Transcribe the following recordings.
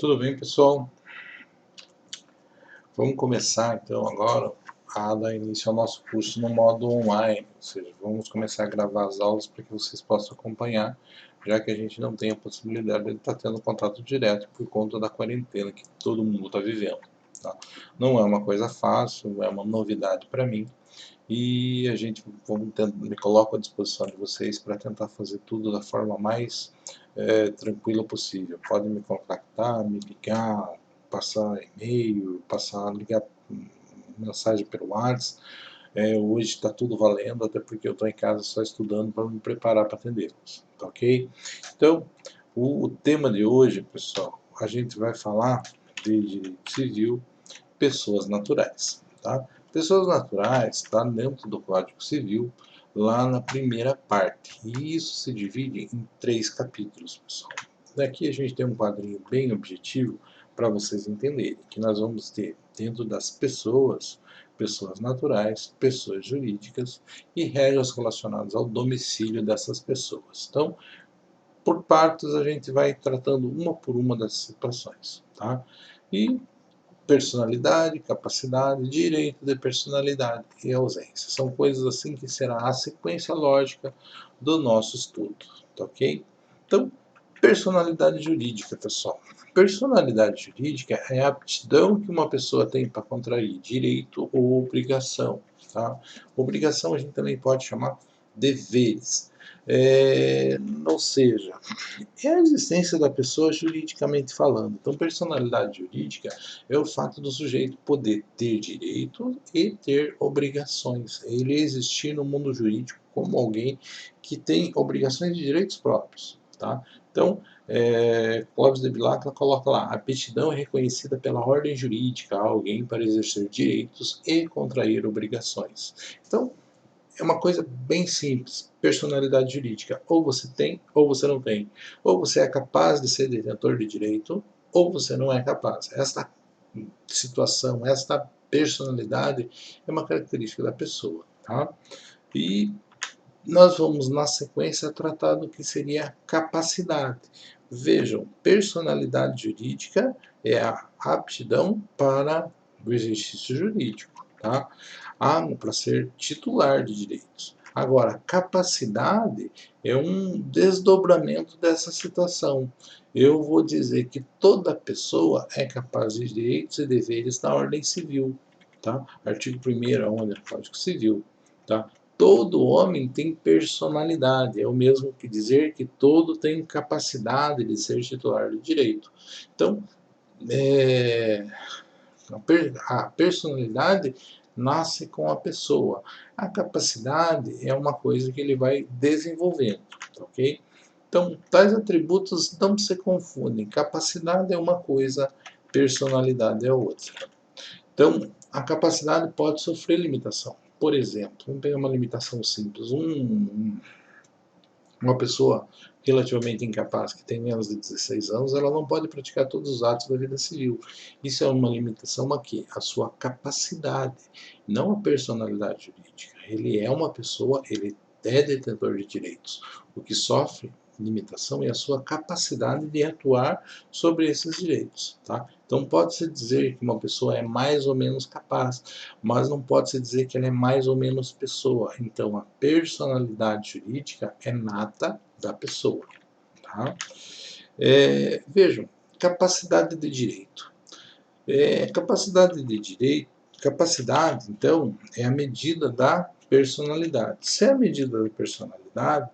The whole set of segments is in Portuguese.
Tudo bem, pessoal? Vamos começar então agora a dar início ao nosso curso no modo online, ou seja, vamos começar a gravar as aulas para que vocês possam acompanhar, já que a gente não tem a possibilidade de estar tendo contato direto por conta da quarentena que todo mundo está vivendo. Tá? Não é uma coisa fácil, é uma novidade para mim, e a gente me coloco à disposição de vocês para tentar fazer tudo da forma mais tranquila possível. Podem me contactar, me ligar, passar e-mail, ligar mensagem pelo WhatsApp. Hoje está tudo valendo, até porque eu estou em casa só estudando para me preparar para atendê-los, tá ok? Então, o tema de hoje, pessoal, a gente vai falar de direito civil, pessoas naturais, tá? Pessoas naturais está dentro do Código Civil, lá na primeira parte. E isso se divide em 3 capítulos, pessoal. Daqui a gente tem um quadrinho bem objetivo para vocês entenderem, que nós vamos ter dentro das pessoas, pessoas naturais, pessoas jurídicas e regras relacionadas ao domicílio dessas pessoas. Então, por partes, a gente vai tratando uma por uma das situações, tá? E personalidade, capacidade, direito de personalidade e ausência. São coisas assim que será a sequência lógica do nosso estudo, tá ok? Então, personalidade jurídica, pessoal. Personalidade jurídica é a aptidão que uma pessoa tem para contrair direito ou obrigação, tá? Obrigação a gente também pode chamar deveres. Ou seja, é a existência da pessoa juridicamente falando. Então, personalidade jurídica é o fato do sujeito poder ter direito e ter obrigações. Ele existir no mundo jurídico como alguém que tem obrigações e direitos próprios. Tá? Então, Clóvis de Vilacqua coloca lá: a aptidão é reconhecida pela ordem jurídica a alguém para exercer direitos e contrair obrigações. Então, é uma coisa bem simples, personalidade jurídica. Ou você tem, ou você não tem. Ou você é capaz de ser detentor de direito, ou você não é capaz. Esta situação, esta personalidade é uma característica da pessoa. Tá? E nós vamos, na sequência, tratar do que seria a capacidade. Vejam, personalidade jurídica é a aptidão para o exercício jurídico, tá? Para ser titular de direitos. Agora, capacidade é um desdobramento dessa situação. Eu vou dizer que toda pessoa é capaz de direitos e deveres na ordem civil, tá? Artigo 1º, onde é o Código Civil, tá? Todo homem tem personalidade, é o mesmo que dizer que todo tem capacidade de ser titular do direito. Então, a personalidade nasce com a pessoa. A capacidade é uma coisa que ele vai desenvolvendo, ok? Então, tais atributos não se confundem. Capacidade é uma coisa, personalidade é outra. Então, a capacidade pode sofrer limitação. Por exemplo, vamos pegar uma limitação simples. Uma pessoa relativamente incapaz, que tem menos de 16 anos, ela não pode praticar todos os atos da vida civil. Isso é uma limitação a quê? A sua capacidade, não a personalidade jurídica. Ele é uma pessoa, ele é detentor de direitos. O que sofre limitação é a sua capacidade de atuar sobre esses direitos. Tá? Então pode-se dizer que uma pessoa é mais ou menos capaz, mas não pode-se dizer que ela é mais ou menos pessoa. Então a personalidade jurídica é nata da pessoa. Tá? Vejam, capacidade de direito. Capacidade, então, é a medida da personalidade. Se é a medida da personalidade,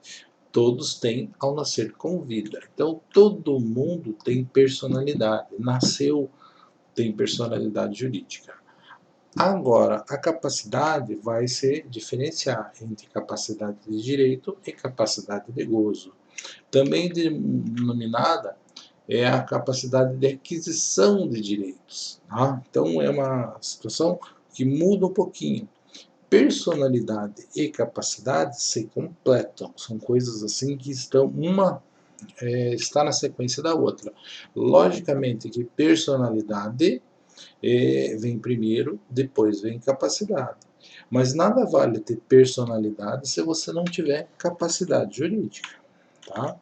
todos têm ao nascer com vida. Então, todo mundo tem personalidade. Nasceu, tem personalidade jurídica. Agora, a capacidade vai se diferenciar entre capacidade de direito e capacidade de gozo. Também denominada é a capacidade de aquisição de direitos. Tá? Então, é uma situação que muda um pouquinho. Personalidade e capacidade se completam. São coisas assim que estão está na sequência da outra. Logicamente que personalidade vem primeiro, depois vem capacidade. Mas nada vale ter personalidade se você não tiver capacidade jurídica. Tá?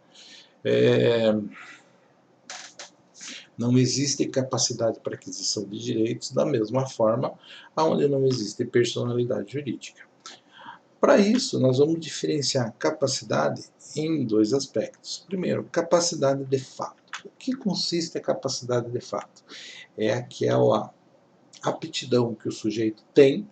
Não existe capacidade para aquisição de direitos da mesma forma onde não existe personalidade jurídica. Para isso, nós vamos diferenciar capacidade em dois aspectos. Primeiro, capacidade de fato. O que consiste a capacidade de fato? É aquela aptidão que o sujeito tem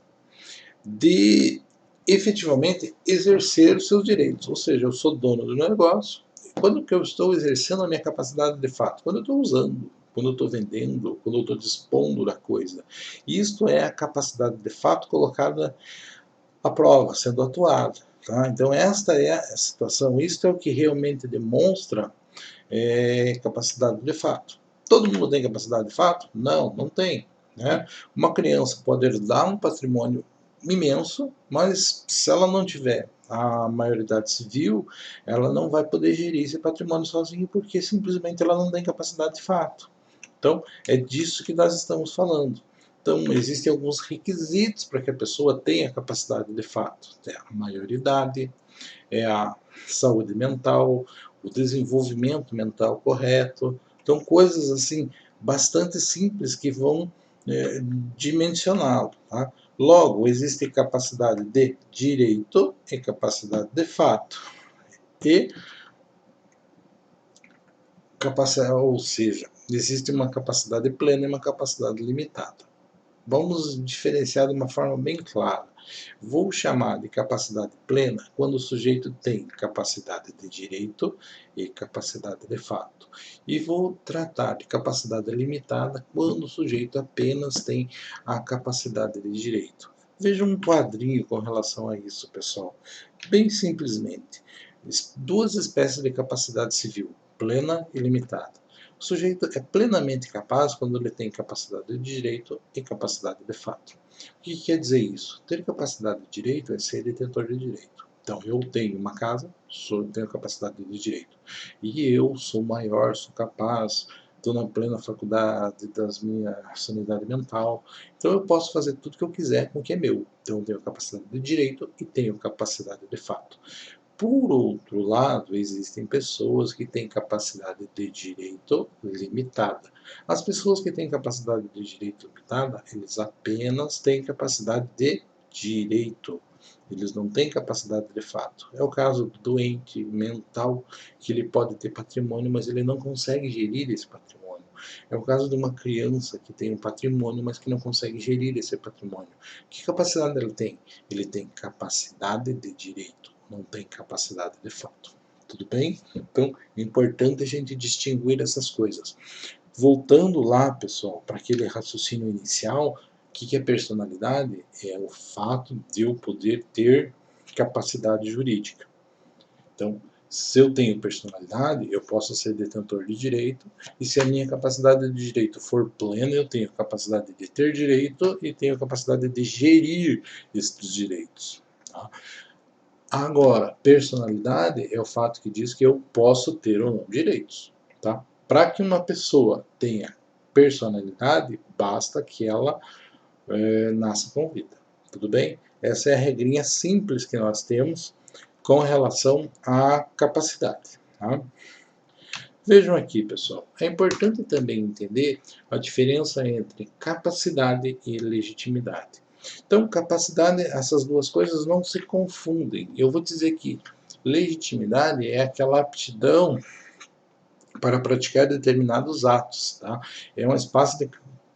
de efetivamente exercer os seus direitos. Ou seja, eu sou dono do negócio. Quando que eu estou exercendo a minha capacidade de fato? Quando eu estou usando, quando eu estou vendendo, quando eu estou dispondo da coisa. Isto é a capacidade de fato colocada à prova, sendo atuada. Tá? Então esta é a situação, isto é o que realmente demonstra capacidade de fato. Todo mundo tem capacidade de fato? Não, não tem. Né? Uma criança pode herdar um patrimônio imenso, mas se ela não tiver a maioridade civil, ela não vai poder gerir esse patrimônio sozinha, porque simplesmente ela não tem capacidade de fato. Então, é disso que nós estamos falando. Então, existem alguns requisitos para que a pessoa tenha capacidade de fato. É a maioridade, é a saúde mental, o desenvolvimento mental correto. Então, coisas assim bastante simples que vão dimensioná-lo. Tá? Logo, existe capacidade de direito e capacidade de fato. E capacidade, ou seja, existe uma capacidade plena e uma capacidade limitada. Vamos diferenciar de uma forma bem clara. Vou chamar de capacidade plena quando o sujeito tem capacidade de direito e capacidade de fato. E vou tratar de capacidade limitada quando o sujeito apenas tem a capacidade de direito. Veja um quadrinho com relação a isso, pessoal. Bem simplesmente, duas espécies de capacidade civil, plena e limitada. O sujeito é plenamente capaz quando ele tem capacidade de direito e capacidade de fato. O que quer dizer isso? Ter capacidade de direito é ser detentor de direito. Então, eu tenho uma casa, tenho capacidade de direito. E eu sou maior, sou capaz, estou na plena faculdade das minha sanidade mental. Então, eu posso fazer tudo que eu quiser com o que é meu. Então, eu tenho capacidade de direito e tenho capacidade de fato. Por outro lado, existem pessoas que têm capacidade de direito limitada. As pessoas que têm capacidade de direito limitada, eles apenas têm capacidade de direito. Eles não têm capacidade de fato. É o caso do doente mental, que ele pode ter patrimônio, mas ele não consegue gerir esse patrimônio. É o caso de uma criança que tem um patrimônio, mas que não consegue gerir esse patrimônio. Que capacidade ele tem? Ele tem capacidade de direito, não tem capacidade de fato. Tudo bem? Então, é importante a gente distinguir essas coisas. Voltando lá, pessoal, para aquele raciocínio inicial, o que é personalidade? É o fato de eu poder ter capacidade jurídica. Então, se eu tenho personalidade, eu posso ser detentor de direito, e se a minha capacidade de direito for plena, eu tenho capacidade de ter direito e tenho capacidade de gerir esses direitos. Tá? Agora, personalidade é o fato que diz que eu posso ter ou não direitos. Tá? Para que uma pessoa tenha personalidade, basta que ela nasça com vida. Tudo bem? Essa é a regrinha simples que nós temos com relação à capacidade. Tá? Vejam aqui, pessoal, é importante também entender a diferença entre capacidade e legitimidade. Então, capacidade, essas duas coisas não se confundem. Eu vou dizer que legitimidade é aquela aptidão para praticar determinados atos. Tá? É um espaço de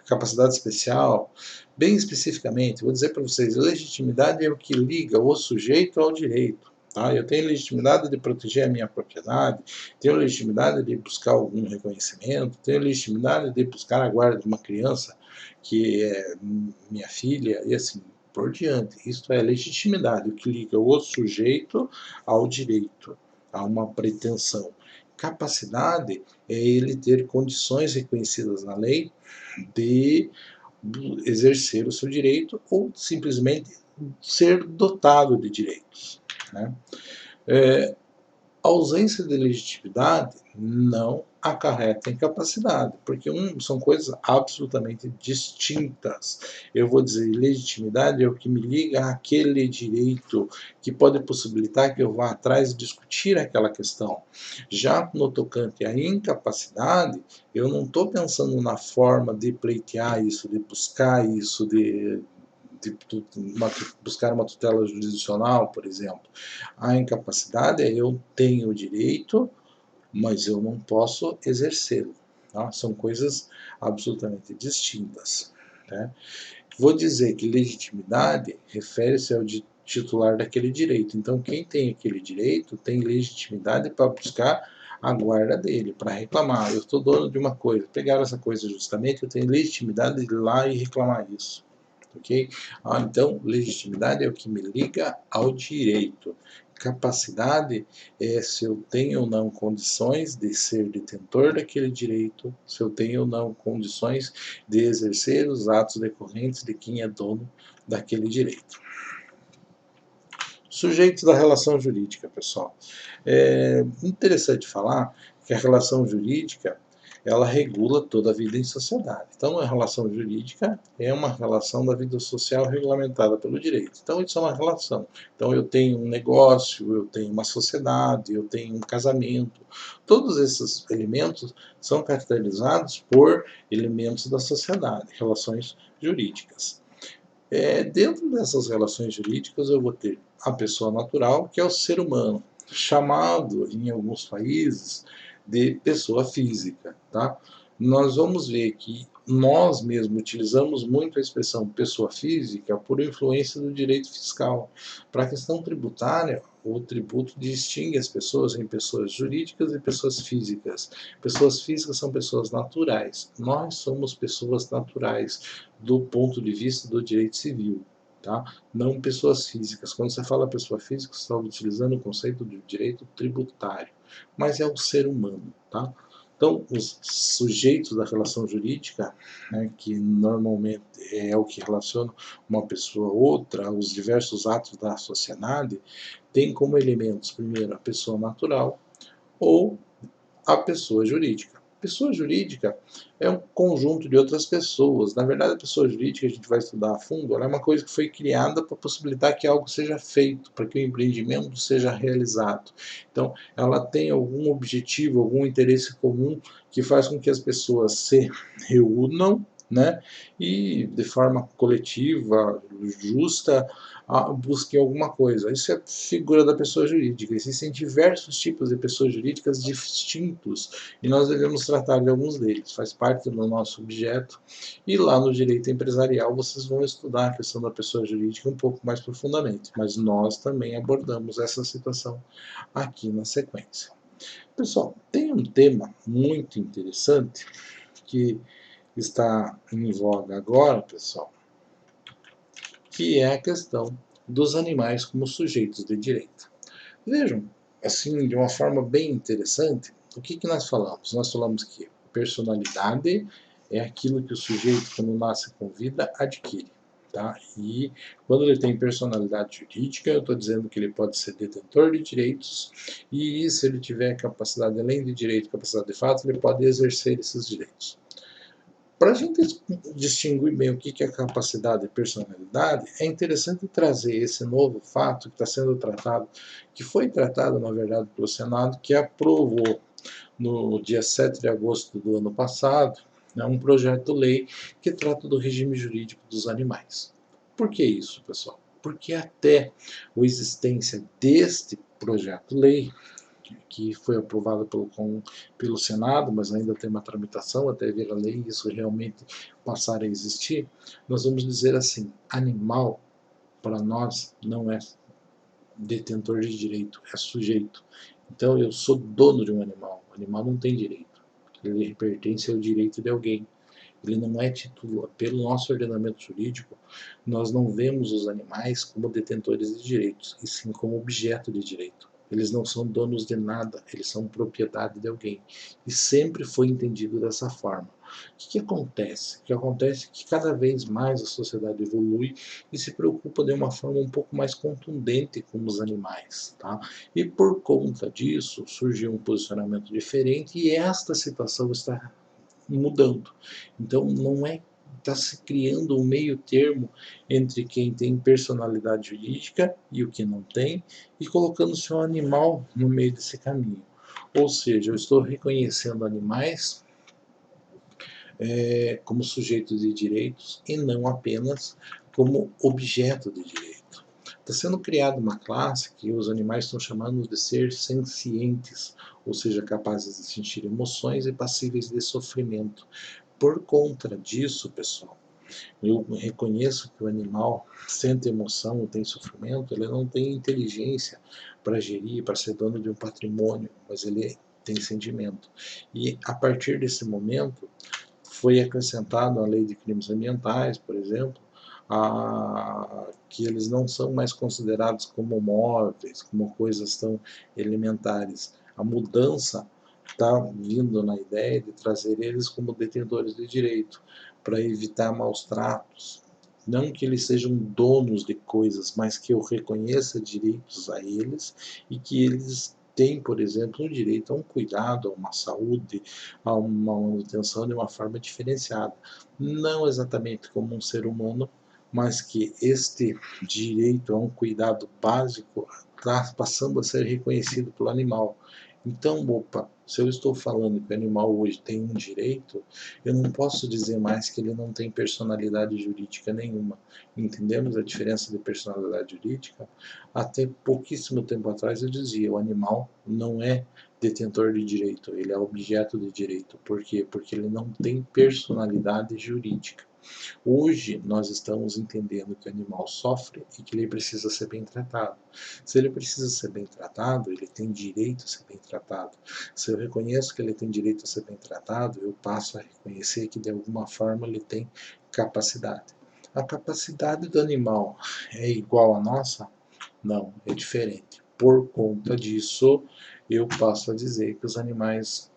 capacidade especial. Bem especificamente, vou dizer para vocês, legitimidade é o que liga o sujeito ao direito. Tá? Eu tenho legitimidade de proteger a minha propriedade, tenho legitimidade de buscar algum reconhecimento, tenho legitimidade de buscar a guarda de uma criança que é minha filha, e assim por diante. Isto é legitimidade, o que liga o sujeito ao direito, a uma pretensão. Capacidade é ele ter condições reconhecidas na lei de exercer o seu direito ou simplesmente ser dotado de direitos. Né? A ausência de legitimidade não acarreta incapacidade, porque são coisas absolutamente distintas. Eu vou dizer, legitimidade é o que me liga àquele direito que pode possibilitar que eu vá atrás e discutir aquela questão. Já no tocante à incapacidade, eu não estou pensando na forma de pleitear isso, de buscar isso, de buscar uma tutela jurisdicional, por exemplo. A incapacidade é eu tenho o direito, mas eu não posso exercê-lo. Tá? São coisas absolutamente distintas. Né? Vou dizer que legitimidade refere-se ao titular daquele direito. Então, quem tem aquele direito tem legitimidade para buscar a guarda dele, para reclamar. Eu estou dono de uma coisa, pegaram essa coisa justamente, eu tenho legitimidade de ir lá e reclamar isso. Ok? Então, legitimidade é o que me liga ao direito. Capacidade é se eu tenho ou não condições de ser detentor daquele direito, se eu tenho ou não condições de exercer os atos decorrentes de quem é dono daquele direito. Sujeitos da relação jurídica, pessoal. É interessante falar que a relação jurídica ela regula toda a vida em sociedade. Então, a relação jurídica é uma relação da vida social regulamentada pelo direito. Então, isso é uma relação. Então, eu tenho um negócio, eu tenho uma sociedade, eu tenho um casamento. Todos esses elementos são caracterizados por elementos da sociedade, relações jurídicas. Dentro dessas relações jurídicas, eu vou ter a pessoa natural, que é o ser humano, chamado em alguns países de pessoa física. Tá? Nós vamos ver que nós mesmos utilizamos muito a expressão pessoa física por influência do direito fiscal. Para a questão tributária, o tributo distingue as pessoas em pessoas jurídicas e pessoas físicas. Pessoas físicas são pessoas naturais. Nós somos pessoas naturais do ponto de vista do direito civil. Tá? Não pessoas físicas. Quando você fala pessoa física, você está utilizando o conceito de direito tributário, mas é o ser humano. Tá? Então, os sujeitos da relação jurídica, né, que normalmente é o que relaciona uma pessoa a outra, os diversos atos da sociedade, tem como elementos, primeiro, a pessoa natural ou a pessoa jurídica. Pessoa jurídica é um conjunto de outras pessoas. Na verdade, a pessoa jurídica, a gente vai estudar a fundo, ela é uma coisa que foi criada para possibilitar que algo seja feito, para que o empreendimento seja realizado. Então, ela tem algum objetivo, algum interesse comum que faz com que as pessoas se reúnam, né, e de forma coletiva, justa, busquem alguma coisa. Isso é a figura da pessoa jurídica. Existem diversos tipos de pessoas jurídicas distintos e nós devemos tratar de alguns deles. Faz parte do nosso objeto. E lá no direito empresarial vocês vão estudar a questão da pessoa jurídica um pouco mais profundamente. Mas nós também abordamos essa situação aqui na sequência. Pessoal, tem um tema muito interessante que está em voga agora, pessoal, que é a questão dos animais como sujeitos de direito. Vejam, assim, de uma forma bem interessante, o que nós falamos? Nós falamos que personalidade é aquilo que o sujeito, quando nasce com vida, adquire. Tá? E quando ele tem personalidade jurídica, eu estou dizendo que ele pode ser detentor de direitos e, se ele tiver capacidade, além de direito, capacidade de fato, ele pode exercer esses direitos. Para a gente distinguir bem o que é capacidade e personalidade, é interessante trazer esse novo fato que está sendo tratado, que foi tratado, na verdade, pelo Senado, que aprovou no dia 7 de agosto do ano passado, né, um projeto-lei que trata do regime jurídico dos animais. Por que isso, pessoal? Porque até a existência deste projeto-lei, que foi aprovada pelo Senado, mas ainda tem uma tramitação até vir a lei e isso realmente passar a existir, nós vamos dizer assim, animal, para nós, não é detentor de direito, é sujeito. Então, eu sou dono de um animal. O animal não tem direito. Ele pertence ao direito de alguém. Ele não é titular. Pelo nosso ordenamento jurídico, nós não vemos os animais como detentores de direitos, e sim como objeto de direito. eles não são donos de nada, eles são propriedade de alguém. E sempre foi entendido dessa forma. O que acontece? O que acontece é que cada vez mais a sociedade evolui e se preocupa de uma forma um pouco mais contundente com os animais. Tá? E por conta disso surgiu um posicionamento diferente e esta situação está mudando. Então não é está se criando um meio termo entre quem tem personalidade jurídica e o que não tem, e colocando o seu animal no meio desse caminho. Ou seja, eu estou reconhecendo animais como sujeitos de direitos e não apenas como objeto de direito. Está sendo criada uma classe que os animais estão chamando de ser sencientes, ou seja, capazes de sentir emoções e passíveis de sofrimento. Por conta disso, pessoal, eu reconheço que o animal sente emoção, tem sofrimento, ele não tem inteligência para gerir, para ser dono de um patrimônio, mas ele tem sentimento. E a partir desse momento, foi acrescentado à lei de crimes ambientais, por exemplo, que eles não são mais considerados como móveis, como coisas tão elementares. A mudança está vindo na ideia de trazer eles como detentores de direito, para evitar maus tratos. Não que eles sejam donos de coisas, mas que eu reconheça direitos a eles e que eles têm, por exemplo, o direito a um cuidado, a uma saúde, a uma manutenção de uma forma diferenciada. Não exatamente como um ser humano, mas que este direito a um cuidado básico está passando a ser reconhecido pelo animal. Então, opa, se eu estou falando que o animal hoje tem um direito, eu não posso dizer mais que ele não tem personalidade jurídica nenhuma. Entendemos a diferença de personalidade jurídica? Até pouquíssimo tempo atrás eu dizia, o animal não é detentor de direito, ele é objeto de direito. Por quê? Porque ele não tem personalidade jurídica. Hoje nós estamos entendendo que o animal sofre e que ele precisa ser bem tratado. Se ele precisa ser bem tratado, ele tem direito a ser bem tratado. Se eu reconheço que ele tem direito a ser bem tratado, eu passo a reconhecer que de alguma forma ele tem capacidade. A capacidade do animal é igual à nossa? Não, é diferente. Por conta disso, eu passo a dizer que os animais,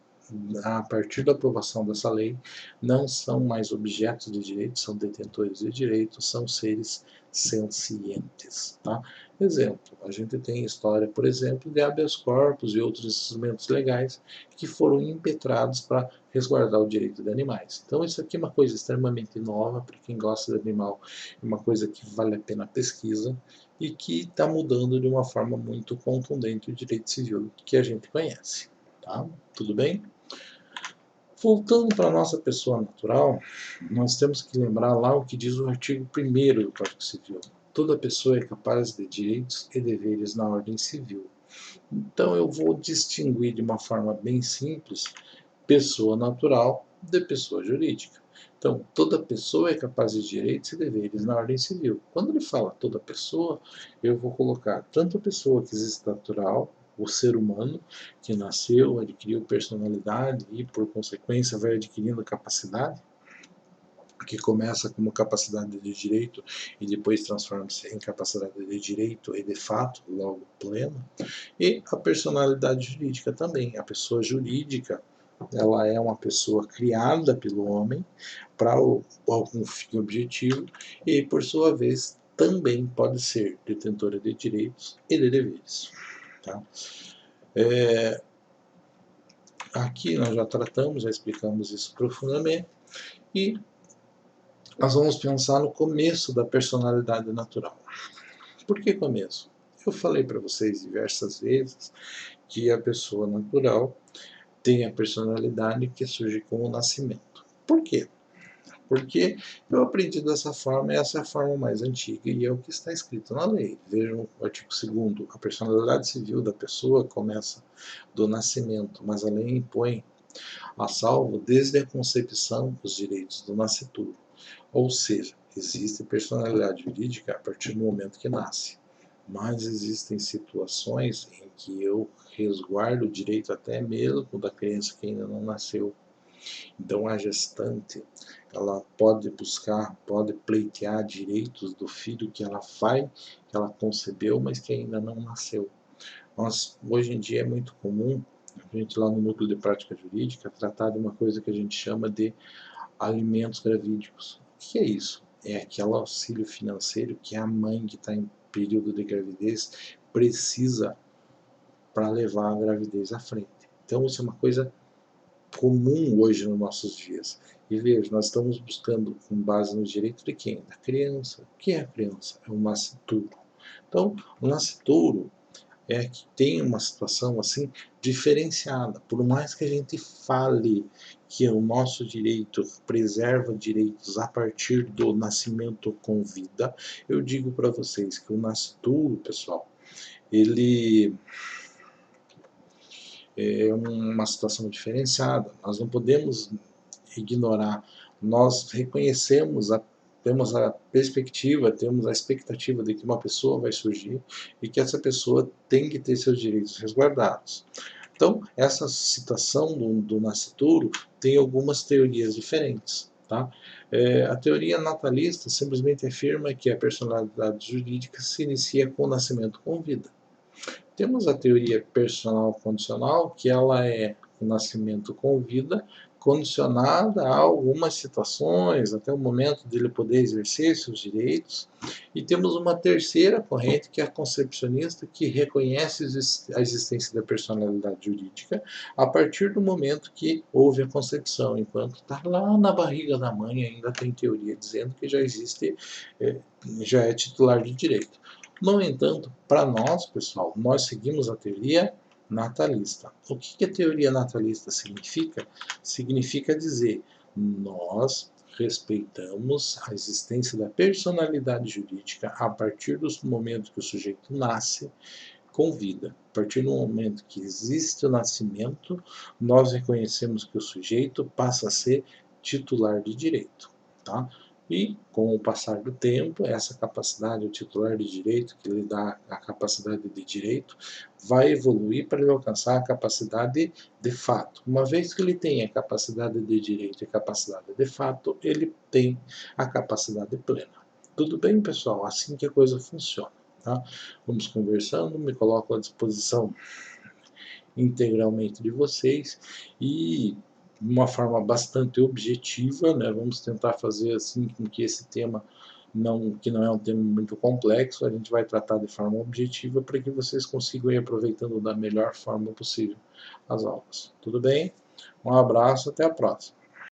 a partir da aprovação dessa lei, não são mais objetos de direito, são detentores de direito, são seres sencientes. Tá? Exemplo, a gente tem história, por exemplo, de habeas corpus e outros instrumentos legais que foram impetrados para resguardar o direito de animais. Então isso aqui é uma coisa extremamente nova para quem gosta de animal, é uma coisa que vale a pena pesquisa e que está mudando de uma forma muito contundente o direito civil que a gente conhece. Tá? Tudo bem? Voltando para a nossa pessoa natural, nós temos que lembrar lá o que diz o artigo 1º do Código Civil. Toda pessoa é capaz de direitos e deveres na ordem civil. Então eu vou distinguir de uma forma bem simples pessoa natural de pessoa jurídica. Então, toda pessoa é capaz de direitos e deveres na ordem civil. Quando ele fala toda pessoa, eu vou colocar tanto a pessoa que existe natural, o ser humano, que nasceu, adquiriu personalidade e, por consequência, vai adquirindo capacidade, que começa como capacidade de direito e depois transforma-se em capacidade de direito e de fato, logo pleno, e a personalidade jurídica também. A pessoa jurídica, ela é uma pessoa criada pelo homem para algum fim objetivo e, por sua vez, também pode ser detentora de direitos e de deveres. Tá? Aqui nós já tratamos, já explicamos isso profundamente e nós vamos pensar no começo da personalidade natural. Por que começo? Eu falei para vocês diversas vezes que a pessoa natural tem a personalidade que surge com o nascimento. Por quê? Porque eu aprendi dessa forma, e essa é a forma mais antiga e é o que está escrito na lei. Vejam o artigo 2º, a personalidade civil da pessoa começa do nascimento, mas a lei impõe a salvo desde a concepção os direitos do nascituro. Ou seja, existe personalidade jurídica a partir do momento que nasce, mas existem situações em que eu resguardo o direito até mesmo da criança que ainda não nasceu. Então a gestante, ela pode buscar, pode pleitear direitos do filho que ela concebeu, mas que ainda não nasceu. Hoje em dia é muito comum a gente lá no Núcleo de Prática Jurídica tratar de uma coisa que a gente chama de alimentos gravídicos. O que é isso? É aquele auxílio financeiro que a mãe que está em período de gravidez precisa para levar a gravidez à frente. Então isso é uma coisa comum hoje nos nossos dias. E veja, nós estamos buscando com base no direito de quem? Da criança. O que é a criança? É o nascituro. Então, o nascituro é que tem uma situação assim diferenciada. Por mais que a gente fale que o nosso direito preserva direitos a partir do nascimento com vida, eu digo para vocês que o nascituro, pessoal, ele é uma situação diferenciada. Nós não podemos ignorar. Nós reconhecemos, temos a perspectiva, temos a expectativa de que uma pessoa vai surgir e que essa pessoa tem que ter seus direitos resguardados. Então, essa situação do nascituro tem algumas teorias diferentes. Tá? A teoria natalista simplesmente afirma que a personalidade jurídica se inicia com o nascimento com vida. Temos a teoria personal condicional, que ela é o nascimento com vida, condicionada a algumas situações, até o momento dele poder exercer seus direitos. E temos uma terceira corrente, que é a concepcionista, que reconhece a existência da personalidade jurídica a partir do momento que houve a concepção, enquanto está lá na barriga da mãe, ainda tem teoria dizendo que já existe, já é titular de direito. No entanto, para nós, pessoal, nós seguimos a teoria natalista. O que a teoria natalista significa? Significa dizer, nós respeitamos a existência da personalidade jurídica a partir do momento que o sujeito nasce com vida. A partir do momento que existe o nascimento, nós reconhecemos que o sujeito passa a ser titular de direito. Tá? E, com o passar do tempo, essa capacidade, o titular de direito, que lhe dá a capacidade de direito, vai evoluir para ele alcançar a capacidade de fato. Uma vez que ele tem a capacidade de direito e a capacidade de fato, ele tem a capacidade plena. Tudo bem, pessoal? Assim que a coisa funciona. Tá? Vamos conversando, me coloco à disposição integralmente de vocês e de uma forma bastante objetiva, né? Vamos tentar fazer assim com que esse tema que não é um tema muito complexo, a gente vai tratar de forma objetiva para que vocês consigam ir aproveitando da melhor forma possível as aulas. Tudo bem? Um abraço, até a próxima.